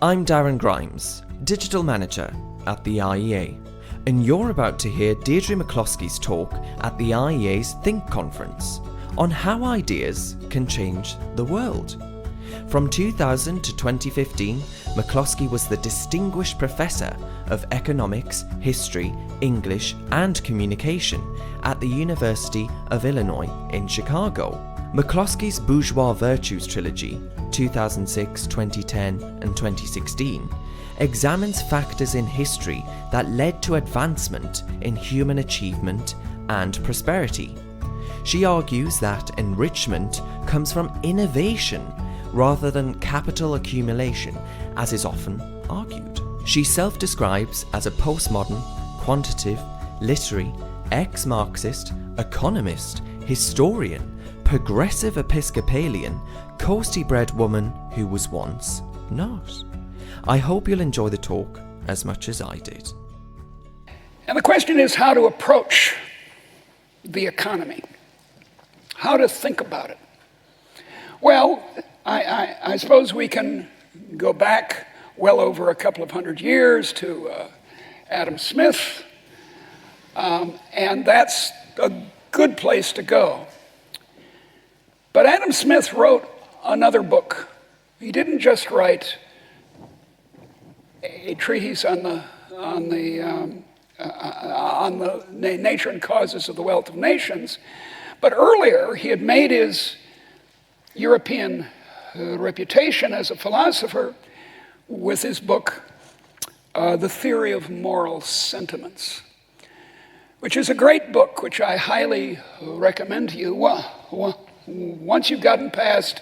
I'm Darren Grimes, Digital Manager at the IEA, and you're about to hear Deidre McCloskey's talk at the IEA's Think Conference on how ideas can change the world. From 2000 to 2015, McCloskey was the Distinguished Professor of Economics, History, English and Communication at the University of Illinois in Chicago. McCloskey's Bourgeois Virtues trilogy, 2006, 2010 and 2016, examines factors in history that led to advancement in human achievement and prosperity. She argues that enrichment comes from innovation rather than capital accumulation, as is often argued. She self-describes as a postmodern, quantitative, literary, ex-Marxist, economist, historian, progressive Episcopalian, coastie-bred woman who was once not. I hope you'll enjoy the talk as much as I did. And the question is how to approach the economy, how to think about it. Well, I suppose we can go back well over a couple of hundred years to Adam Smith, and that's a good place to go. But Adam Smith wrote another book. He didn't just write a treatise on the nature and causes of the wealth of nations, but earlier he had made his European reputation as a philosopher with his book, The Theory of Moral Sentiments, which is a great book, which I highly recommend to you. Once you've gotten past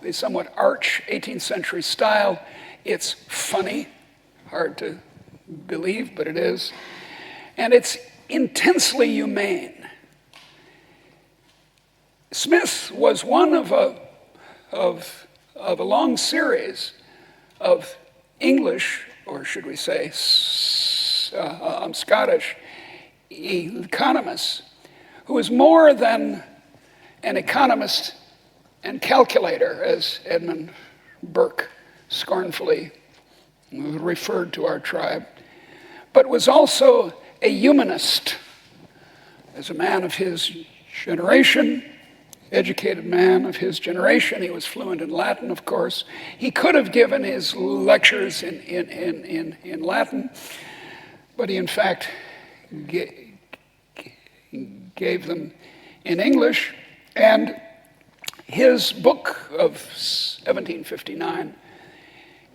the somewhat arch 18th century style, it's funny, hard to believe, but it is, and it's intensely humane. Smith was one of a long series of English, or should we say Scottish, economists who was more than an economist and calculator, as Edmund Burke scornfully referred to our tribe, but was also a humanist. As a man of his generation, educated man of his generation, he was fluent in Latin, of course. He could have given his lectures in Latin, but he in fact gave them in English. And his book of 1759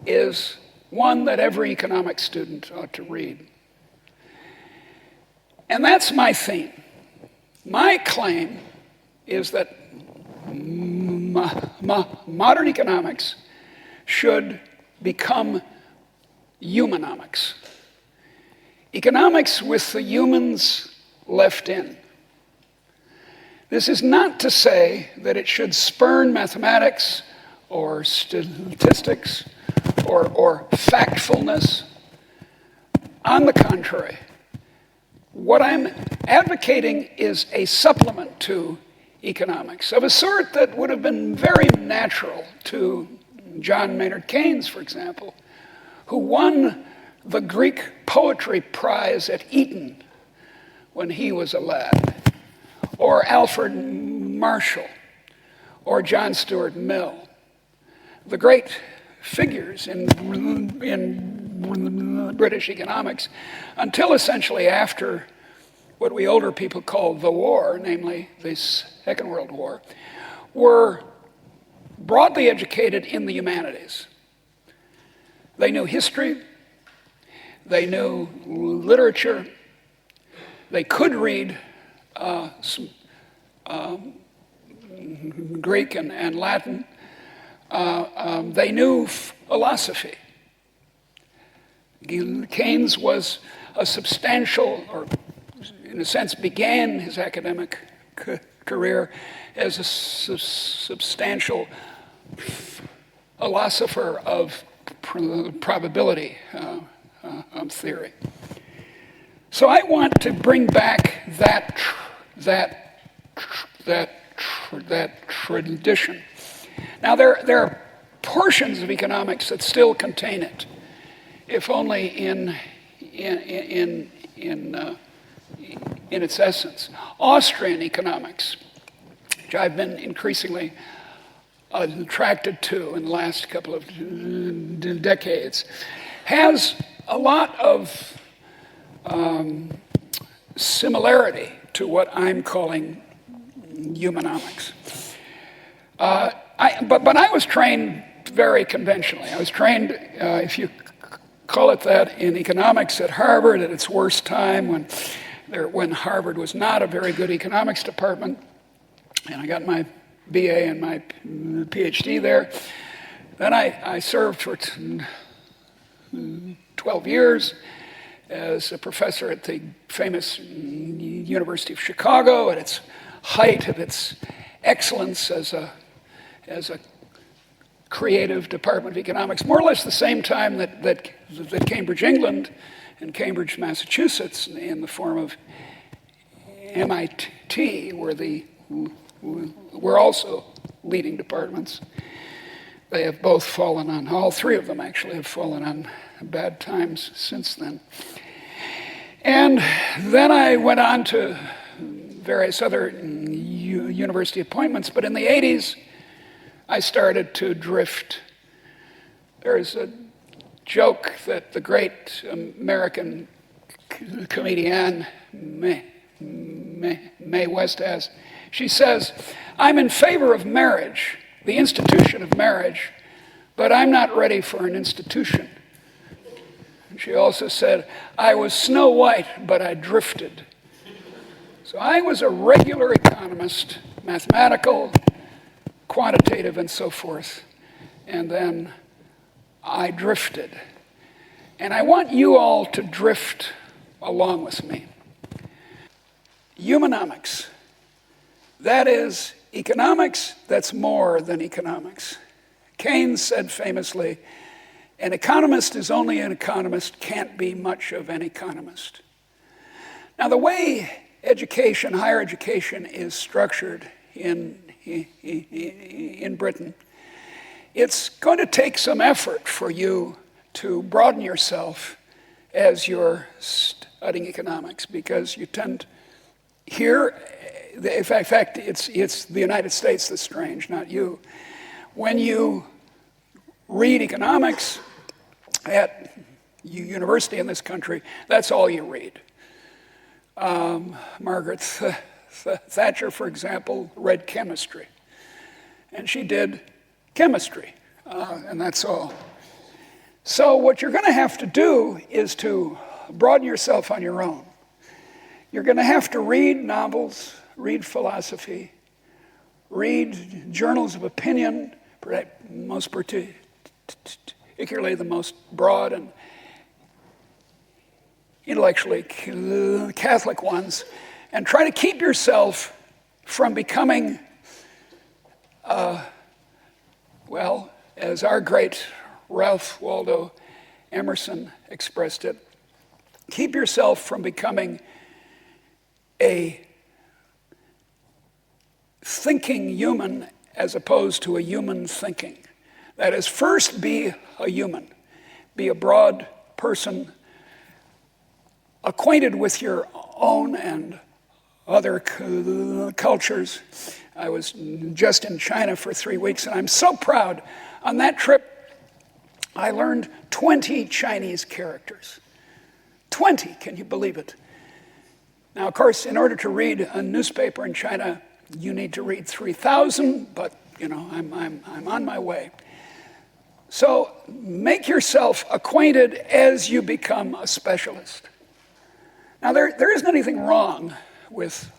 is one that every economics student ought to read. And that's my theme. My claim is that modern economics should become humanomics. Economics with the humans left in. This is not to say that it should spurn mathematics or statistics or factfulness. On the contrary, what I'm advocating is a supplement to economics of a sort that would have been very natural to John Maynard Keynes, for example, who won the Greek poetry prize at Eton when he was a lad, or Alfred Marshall, or John Stuart Mill, the great figures in British economics, until essentially after what we older people call the war, namely the Second World War, were broadly educated in the humanities. They knew history, they knew literature, they could read Greek and Latin. They knew philosophy. Keynes was a substantial, or in a sense began his academic career as a substantial philosopher of probability theory. So I want to bring back that tradition. Now there are portions of economics that still contain it, if only in its essence. Austrian economics, which I've been increasingly attracted to in the last couple of decades, has a lot of similarity to what I'm calling humanomics. But I was trained very conventionally. I was trained, if you call it that, in economics at Harvard at its worst time when Harvard was not a very good economics department. And I got my BA and my PhD there. Then I served for 12 years as a professor at the famous University of Chicago at its height of its excellence as a creative department of economics, more or less the same time that Cambridge, England, and Cambridge, Massachusetts, in the form of MIT, were also leading departments. They have both fallen on, all three of them actually have fallen on bad times since then. And then I went on to various other university appointments, but in the 80s, I started to drift. There's a joke that the great American comedian Mae West has. She says, "I'm in favor of marriage, the institution of marriage, but I'm not ready for an institution." And she also said, "I was Snow White, but I drifted." So I was a regular economist, mathematical, quantitative, and so forth. And then I drifted. And I want you all to drift along with me. Humanomics. That is economics that's more than economics. Keynes said famously, "An economist is only an economist, can't be much of an economist." Now, the way education, higher education, is structured in Britain, it's going to take some effort for you to broaden yourself as you're studying economics, because you tend here, in fact, it's the United States that's strange, not you. When you read economics at university in this country, that's all you read. Margaret Thatcher, for example, read chemistry. And she did chemistry, and that's all. So what you're going to have to do is to broaden yourself on your own. You're going to have to read novels, read philosophy, read journals of opinion, most particularly the most broad and intellectually Catholic ones, and try to keep yourself from becoming, well, as our great Ralph Waldo Emerson expressed it, keep yourself from becoming a thinking human as opposed to a human thinking. That is, first be a human, be a broad person acquainted with your own and other cultures. I was just in China for 3 weeks, and I'm so proud. On that trip, I learned 20 Chinese characters. 20, can you believe it? Now, of course, in order to read a newspaper in China, you need to read 3,000, but, you know, I'm on my way. So make yourself acquainted as you become a specialist. Now, there isn't anything wrong with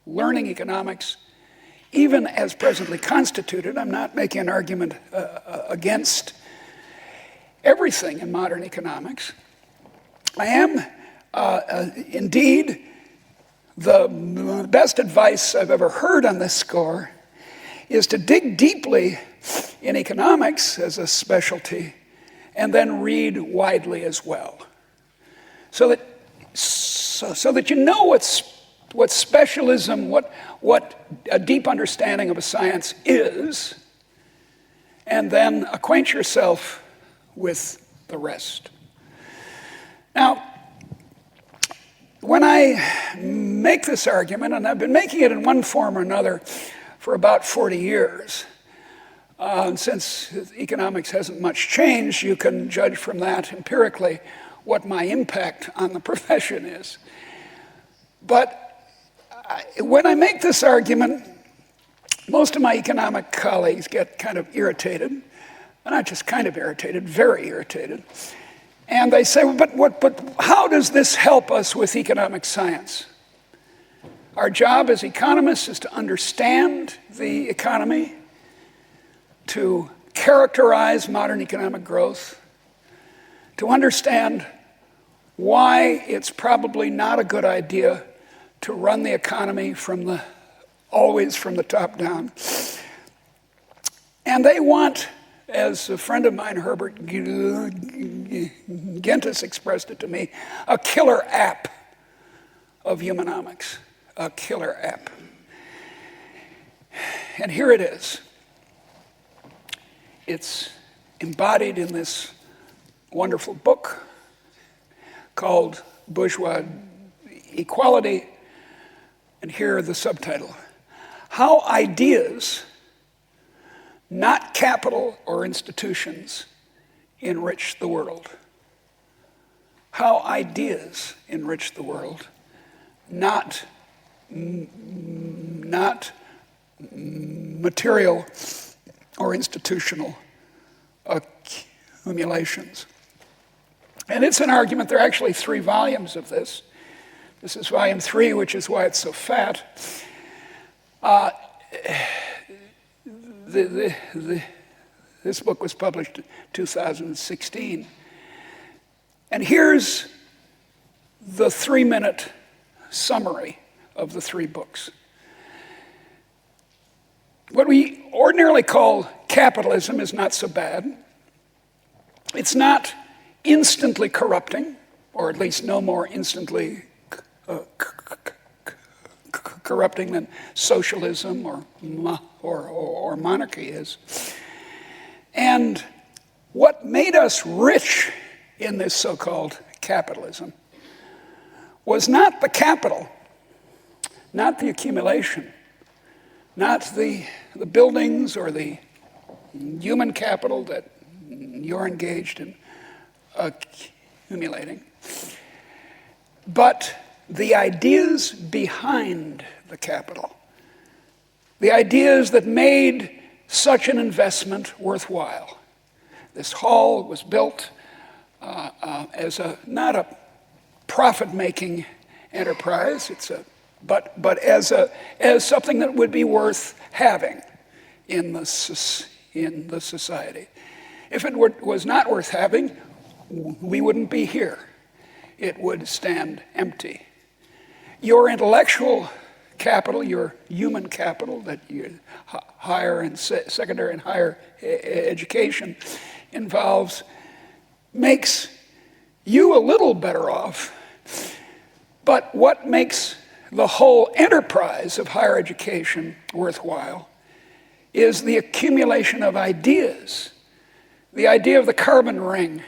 learning economics, even as presently constituted. I'm not making an argument against everything in modern economics. I am, indeed, the best advice I've ever heard on this score is to dig deeply in economics as a specialty and then read widely as well, so that you know what specialism, what a deep understanding of a science is, and then acquaint yourself with the rest. Now, when I make this argument, and I've been making it in one form or another for about 40 years, since economics hasn't much changed, you can judge from that empirically what my impact on the profession is. But when I make this argument, most of my economic colleagues get kind of irritated, and not just kind of irritated, very irritated. And they say, but how does this help us with economic science? Our job as economists is to understand the economy, to characterize modern economic growth, to understand why it's probably not a good idea to run the economy always from the top down. And they want, as a friend of mine, Herbert Gentis, expressed it to me, a killer app of humanomics, a killer app. And here it is. It's embodied in this wonderful book called Bourgeois Equality, and here the subtitle: How Ideas, Not Capital or Institutions, Enrich the World. How ideas enrich the world, not material or institutional accumulations. And it's an argument. There are actually 3 volumes of this. This is volume 3, which is why it's so fat. This book was published in 2016. And here's the 3-minute summary of the 3 books. What we ordinarily call capitalism is not so bad. It's not instantly corrupting, or at least no more instantly corrupting than socialism or monarchy is. And what made us rich in this so-called capitalism was not the capital, not the accumulation, not the buildings or the human capital that you're engaged in accumulating, but the ideas behind the capital, the ideas that made such an investment worthwhile. This hall was built as not a profit-making enterprise, but as something that would be worth having in the society. If it was not worth having, we wouldn't be here. It would stand empty. Your intellectual capital, your human capital that you higher and secondary and higher education involves, makes you a little better off. But what makes the whole enterprise of higher education worthwhile is the accumulation of ideas. The idea of the carbon ring,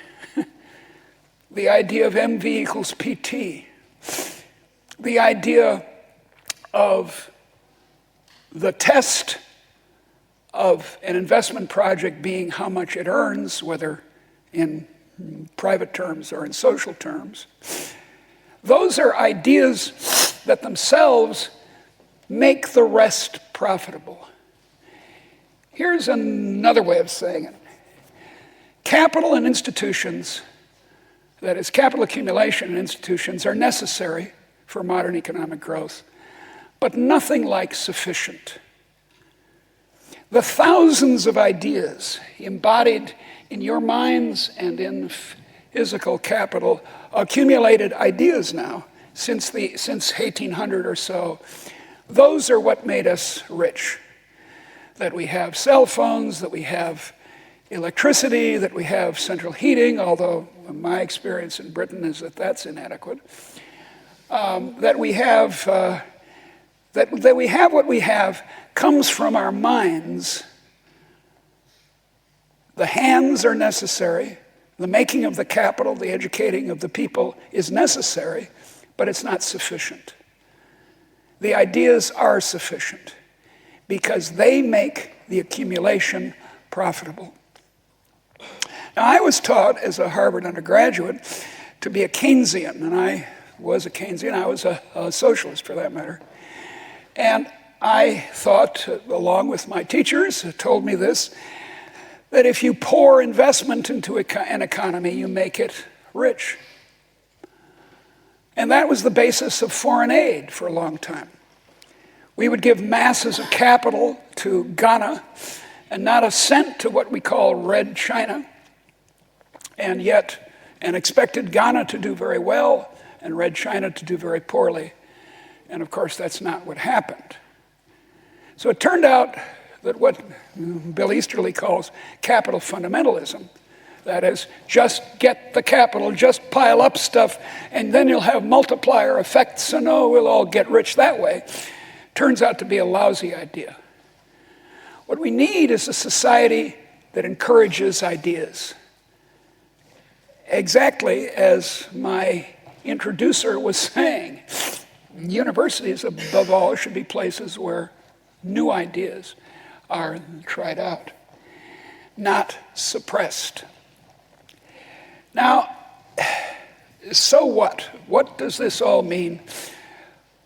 the idea of MV equals PT, the idea of the test of an investment project being how much it earns, whether in private terms or in social terms. Those are ideas that themselves make the rest profitable. Here's another way of saying it. Capital and institutions, that is, capital accumulation and institutions, are necessary for modern economic growth, but nothing like sufficient. The thousands of ideas embodied in your minds and in physical capital, accumulated ideas now, since 1800 or so, those are what made us rich. That we have cell phones, that we have electricity, that we have central heating, although my experience in Britain is that that's inadequate. That we have what we have comes from our minds The hands are necessary. The making of the capital, the educating of the people is necessary, but it's not sufficient. The ideas are sufficient because they make the accumulation profitable. Now, I was taught as a Harvard undergraduate to be a Keynesian, and I was a Keynesian. I was a socialist, for that matter. And I thought, along with my teachers who told me this, that if you pour investment into an economy, you make it rich. And that was the basis of foreign aid for a long time. We would give masses of capital to Ghana and not a cent to what we call Red China, and expected Ghana to do very well and Red China to do very poorly. And of course, that's not what happened. So it turned out that what Bill Easterly calls capital fundamentalism, that is, just get the capital, just pile up stuff, and then you'll have multiplier effects, and we'll all get rich that way, turns out to be a lousy idea. What we need is a society that encourages ideas. Exactly as my introducer was saying, universities, above all, should be places where new ideas are tried out, not suppressed. Now, so what? What does this all mean?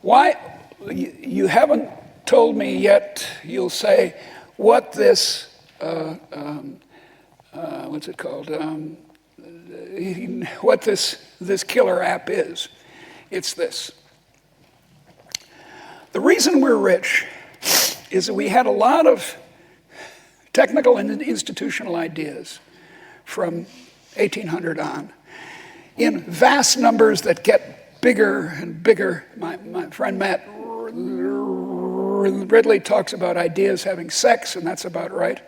Why? You haven't told me yet, you'll say, what this, what's it called? What this killer app is. It's this. The reason we're rich is that we had a lot of technical and institutional ideas from 1800 on in vast numbers that get bigger and bigger. My friend Matt Ridley talks about ideas having sex, and that's about right.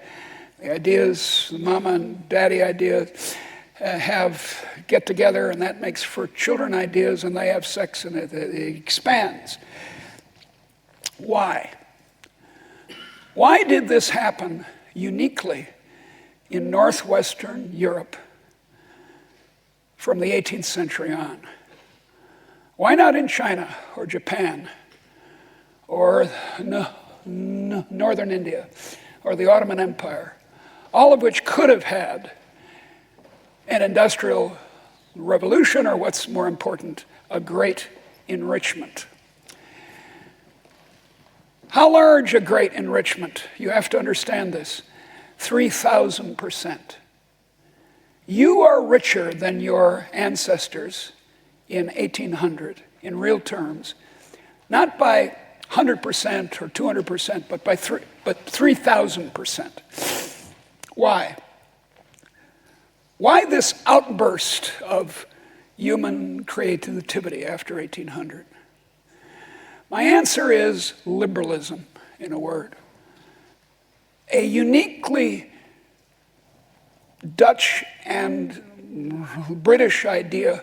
The ideas, the mama and daddy ideas, get together, and that makes for children ideas, and they have sex, and it expands. Why? Why did this happen uniquely in northwestern Europe from the 18th century on? Why not in China or Japan or northern India or the Ottoman Empire, all of which could have had an industrial revolution, or what's more important, a great enrichment? How large a great enrichment? You have to understand this. 3,000%. You are richer than your ancestors in 1800 in real terms, not by 100% or 200%, but by 3,000%. Why? Why this outburst of human creativity after 1800? My answer is liberalism, in a word. A uniquely Dutch and British idea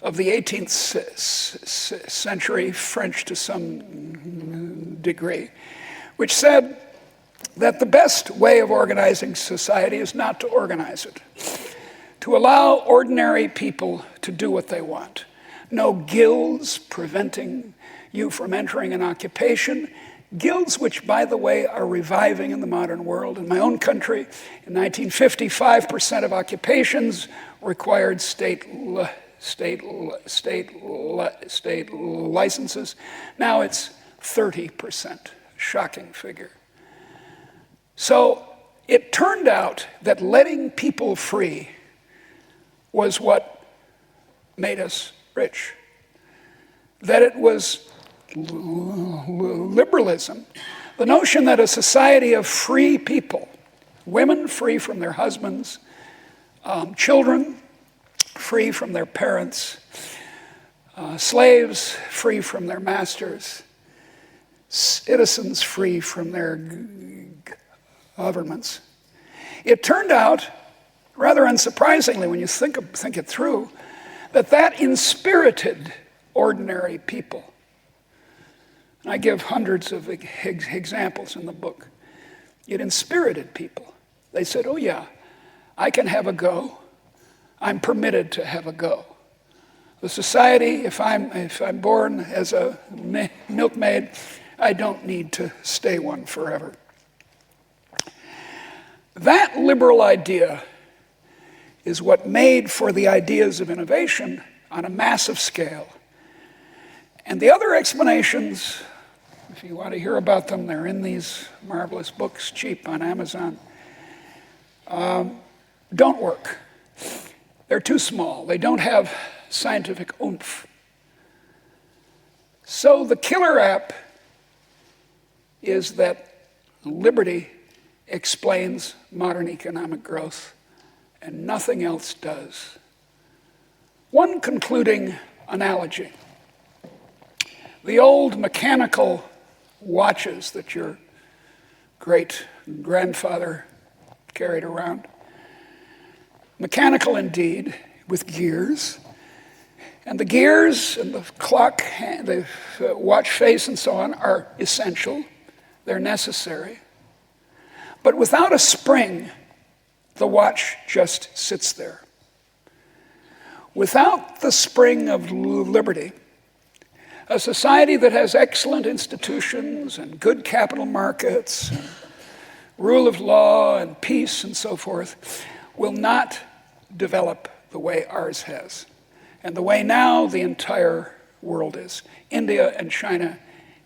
of the 18th century, French to some degree, which said that the best way of organizing society is not to organize it, to allow ordinary people to do what they want. No guilds preventing you from entering an occupation, guilds which, by the way, are reviving in the modern world. In my own country, in 1950, 5% of occupations required state licenses. Now it's 30%, shocking figure. So it turned out that letting people free was what made us rich. That it was liberalism, the notion that a society of free people, women free from their husbands, children free from their parents, slaves free from their masters, citizens free from their governments. It turned out, rather unsurprisingly when you think it through, that inspirited ordinary people. And I give hundreds of examples in the book. It inspirited people. They said, oh yeah, I can have a go. I'm permitted to have a go. The society, if I'm born as a milkmaid, I don't need to stay one forever. That liberal idea is what made for the ideas of innovation on a massive scale. And the other explanations, if you want to hear about them, they're in these marvelous books, cheap on Amazon, don't work. They're too small. They don't have scientific oomph. So the killer app is that liberty explains modern economic growth, and nothing else does. One concluding analogy. The old mechanical watches that your great-grandfather carried around, mechanical indeed, with gears, and the gears and the clock, the watch face and so on are essential. They're necessary. But without a spring, the watch just sits there. Without the spring of liberty, a society that has excellent institutions and good capital markets, and rule of law and peace and so forth, will not develop the way ours has, and the way now the entire world is. India and China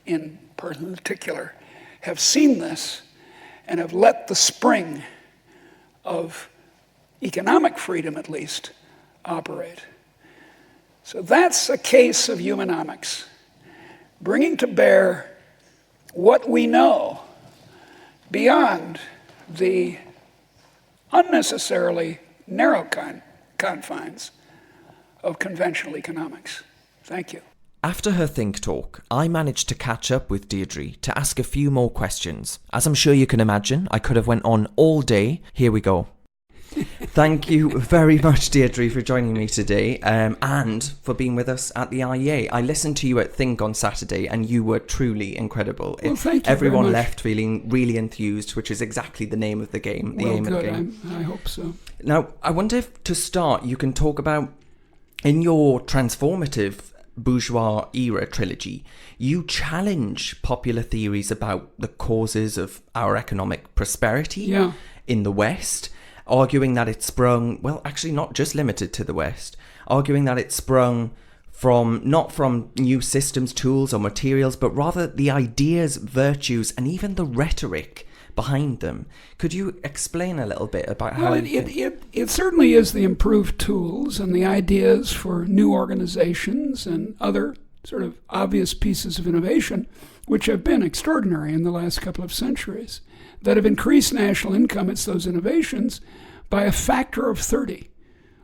in particular have seen this and have let the spring of economic freedom, at least, operate. So that's a case of humanomics, bringing to bear what we know beyond the unnecessarily narrow confines of conventional economics. Thank you. After her think talk, I managed to catch up with Deidre to ask a few more questions. As I'm sure you can imagine, I could have went on all day. Here we go. Thank you very much, Deidre, for joining me today and for being with us at the IEA. I listened to you at Think on Saturday and you were truly incredible. Well, thank you. Everyone very much. left feeling really enthused, which is exactly the name of the game, the aim of the game. I hope so. Now, I wonder if to start you can talk about, in your transformative Bourgeois era trilogy, you challenge popular theories about the causes of our economic prosperity in the West, arguing that it sprung, well, actually not just limited to the West, arguing that it sprung from, not from new systems, tools or materials, but rather the ideas, virtues, and even the rhetoric behind them. Could you explain a little bit about how it certainly is the improved tools and the ideas for new organizations and other sort of obvious pieces of innovation, which have been extraordinary in the last couple of centuries, that have increased national income. It's those innovations by a factor of 30,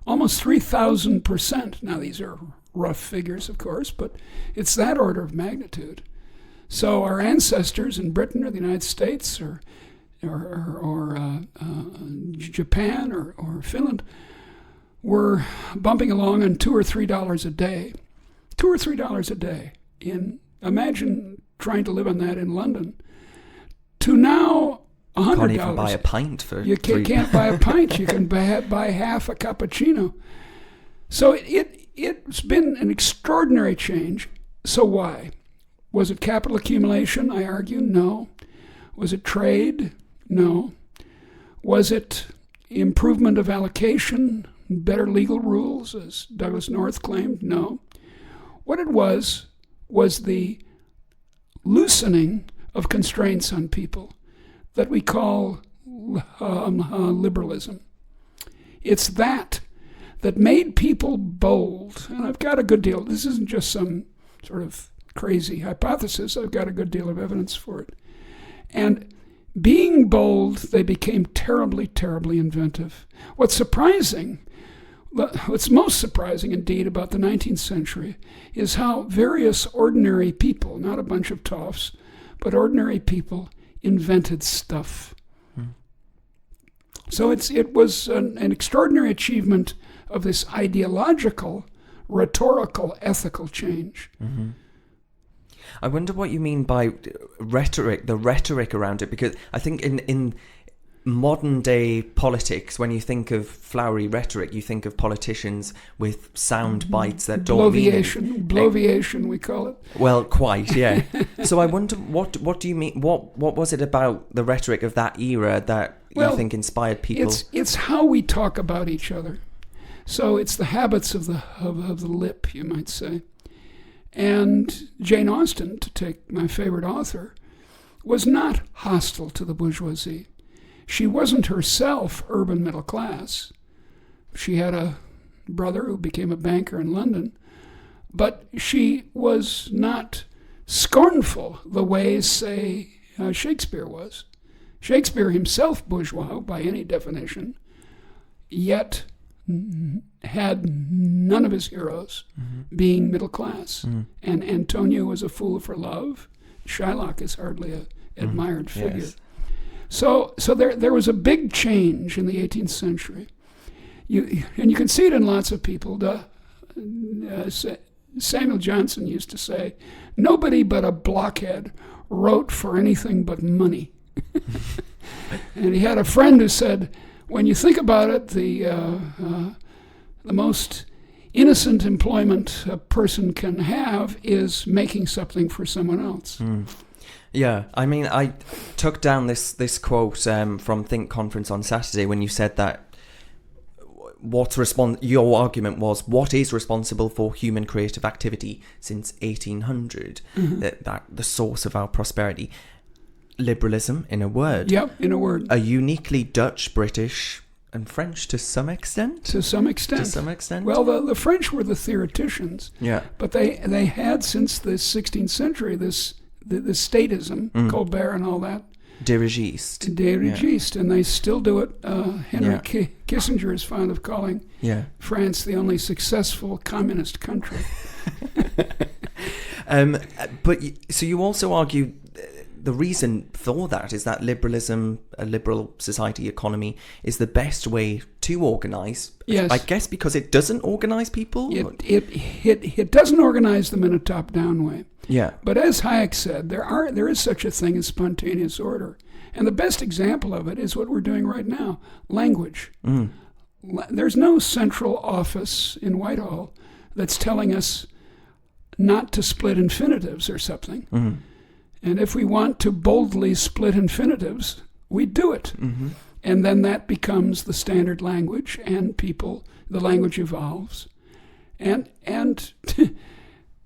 almost 3,000%. Now, these are rough figures, of course, but it's that order of magnitude. So our ancestors in Britain or the United States or Japan or Finland were bumping along on $2 or $3 a day. $2 or $3 a day. Imagine trying to live on that in London. To now, $100. Can't even buy a pint for you can't buy a pint. You can buy half a cappuccino. So it's been an extraordinary change. So why? Was it capital accumulation? I argue, no. Was it trade? No. Was it improvement of allocation, better legal rules, as Douglas North claimed? No. What it was the loosening of constraints on people that we call liberalism. It's that made people bold. And I've got a good deal. This isn't just some sort of crazy hypothesis. I've got a good deal of evidence for it. And being bold, they became terribly, terribly inventive. What's most surprising indeed about the 19th century is how various ordinary people, not a bunch of toffs, but ordinary people invented stuff. So it was an extraordinary achievement of this ideological, rhetorical, ethical change. Mm-hmm. I wonder what you mean by rhetoric, the rhetoric around it, because I think in modern day politics, when you think of flowery rhetoric, you think of politicians with sound bites that don't mean... Bloviation, we call it. Well, quite, yeah. So I wonder, what do you mean? What was it about the rhetoric of that era that you think inspired people? It's how we talk about each other. So it's the habits of the lip, you might say. And Jane Austen, to take my favorite author, was not hostile to the bourgeoisie. She wasn't herself urban middle class. She had a brother who became a banker in London, but she was not scornful the way, say, Shakespeare was. Shakespeare himself bourgeois by any definition, yet had none of his heroes being middle class. And Antonio was a fool for love. Shylock is hardly an admired figure. Yes. So there was a big change in the 18th century. And you can see it in lots of people. Samuel Johnson used to say, nobody but a blockhead wrote for anything but money. And he had a friend who said, when you think about it, the most innocent employment a person can have is making something for someone else. Yeah, I mean, I took down this quote from Think Conference on Saturday when you said that your argument was, what is responsible for human creative activity since 1800, that the source of our prosperity? Liberalism, in a word. Yep, in a word. A uniquely Dutch, British, and French to some extent? To some extent. To some extent. Well, the French were the theoreticians. Yeah. But they had, since the 16th century, this statism, Colbert and all that. Dirigiste. And they still do it. Henry Kissinger is fond of calling France the only successful communist country. But so you also argue the reason for that is that liberalism, a liberal society economy, is the best way to organise. Yes. I guess because it doesn't organise people? It doesn't organise them in a top-down way. Yeah. But as Hayek said, there is such a thing as spontaneous order. And the best example of it is what we're doing right now, language. There's no central office in Whitehall that's telling us not to split infinitives or something. And if we want to boldly split infinitives, we do it. And then that becomes the standard language, and the language evolves. And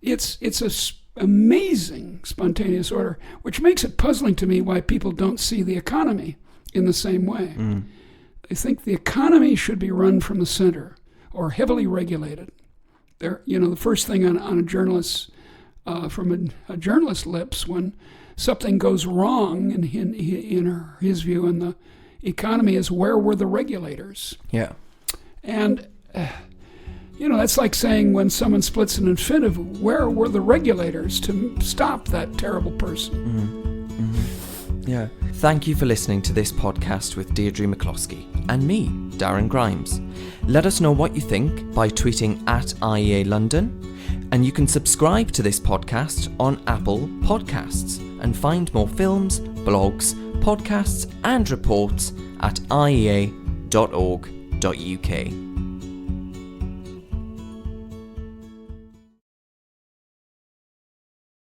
it's a amazing spontaneous order, which makes it puzzling to me why people don't see the economy in the same way. They think the economy should be run from the center or heavily regulated. The first thing on a journalist's from a journalist's lips when something goes wrong in his view in the economy is, where were the regulators? Yeah. And that's like saying when someone splits an infinitive, where were the regulators to stop that terrible person? Yeah. Thank you for listening to this podcast with Deidre McCloskey and me, Darren Grimes. Let us know what you think by tweeting @IEA London, and you can subscribe to this podcast on Apple Podcasts and find more films, blogs, podcasts and reports at iea.org.uk.